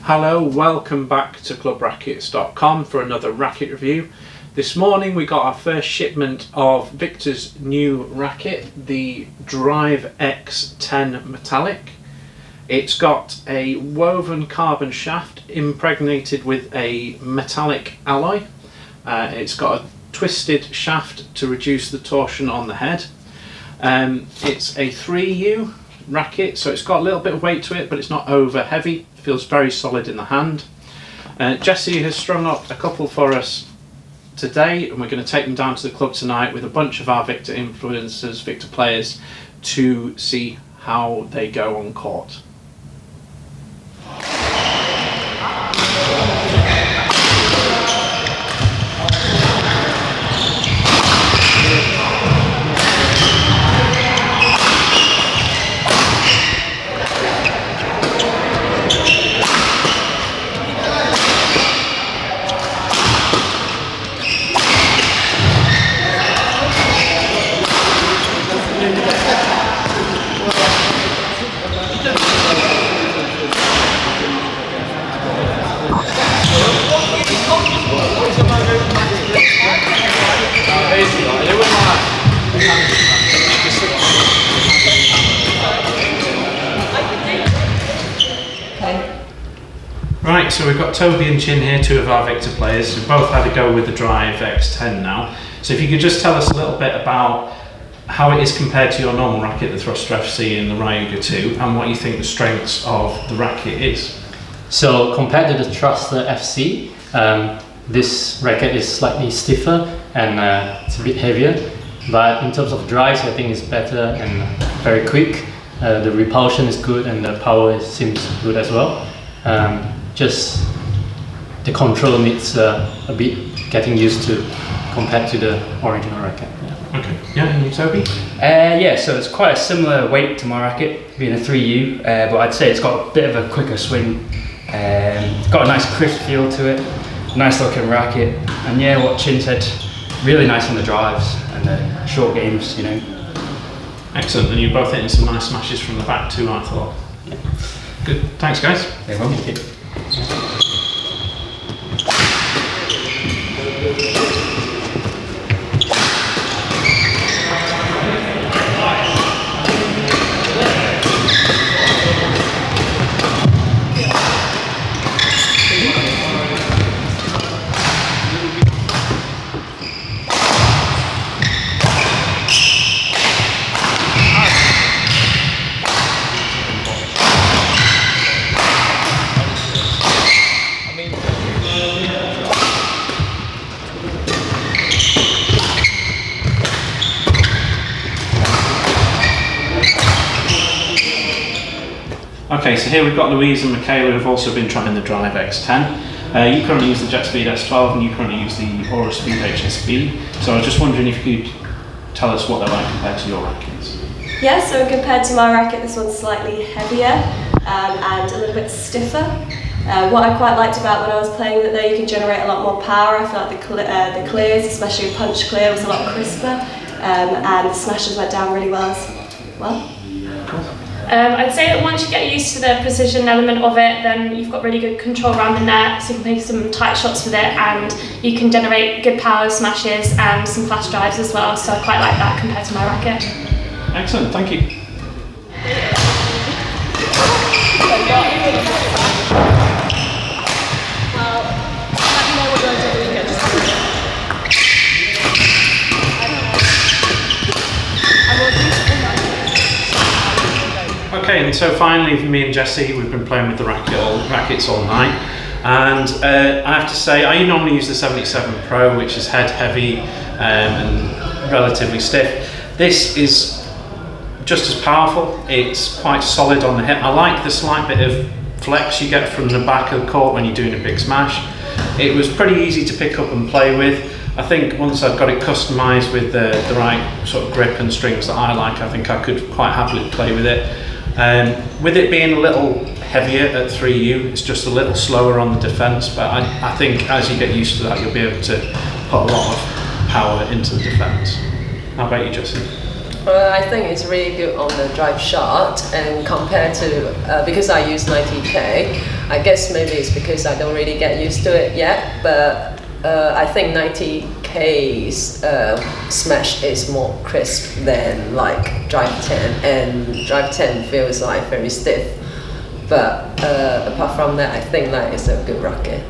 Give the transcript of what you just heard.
Hello, welcome back to ClubRackets.com for another racket review. This morning we got our first shipment of Victor's new racket, the DriveX 10 Metallic. It's got a woven carbon shaft impregnated with a metallic alloy. It's got a twisted shaft to reduce the torsion on the head. It's a 3U racket, so it's got a little bit of weight to it, but it's not over heavy. It feels very solid in the hand. Jessie has strung up a couple for us today, and we're going to take them down to the club tonight with a bunch of our Victor influencers, Victor players, to see how they go on court. Right, so we've got Tobey and Chin here, two of our Victor players, who both had a go with the DriveX 10 now. So if you could just tell us a little bit about how it is compared to your normal racket, the Thruster FC and the Ryuga 2, and what you think the strengths of the racket is. So compared to the Thruster FC, this racket is slightly stiffer and it's a bit heavier. But in terms of drives, I think it's better and very quick. The repulsion is good and the power seems good as well. Just the control needs a bit getting used to compared to the original racket. Yeah. Okay. Yeah, and you, Tobey? Yeah, so it's quite a similar weight to my racket, being a 3U, but I'd say it's got a bit of a quicker swing. It's got a nice crisp feel to it, nice looking racket, and yeah, what Chin said, really nice on the drives and the short games, you know. Excellent, and you're both hitting some nice smashes from the back too, I thought. Yeah. Good, thanks guys. Yeah, well, thank you. Okay, so here we've got Louise and Michaela who've also been trying the DriveX 10. You currently use the JetSpeed S12 and you currently use the Aura Speed HSB. So I was just wondering if you could tell us what they're like compared to your rackets. Yeah, so compared to my racket, this one's slightly heavier and a little bit stiffer. What I quite liked about when I was playing with it though, you can generate a lot more power. I feel like the clears, especially a punch clear, was a lot crisper and the smashes went down really well as well. I'd say that once you get used to the precision element of it, then you've got really good control around the net, so you can play some tight shots with it and you can generate good power smashes and some fast drives as well, so I quite like that compared to my racket. Excellent, thank you. Okay, and so finally for me and Jessie, we've been playing with the rackets all night, and I have to say, I normally use the 77 Pro, which is head heavy and relatively stiff. This is just as powerful, it's quite solid on the hip. I like the slight bit of flex you get from the back of the court when you're doing a big smash. It was pretty easy to pick up and play with. I think once I've got it customised with the right sort of grip and strings that I like, I think I could quite happily play with it. With it being a little heavier at 3U, it's just a little slower on the defence, but I think as you get used to that, you'll be able to put a lot of power into the defence. How about you, Jessie? Well, I think it's really good on the drive shot, and compared to, because I use 90K, I guess maybe it's because I don't really get used to it yet, but I think 90K's smash is more crisp than like Drive 10, and Drive 10 feels like very stiff. But apart from that, I think that is a good racket.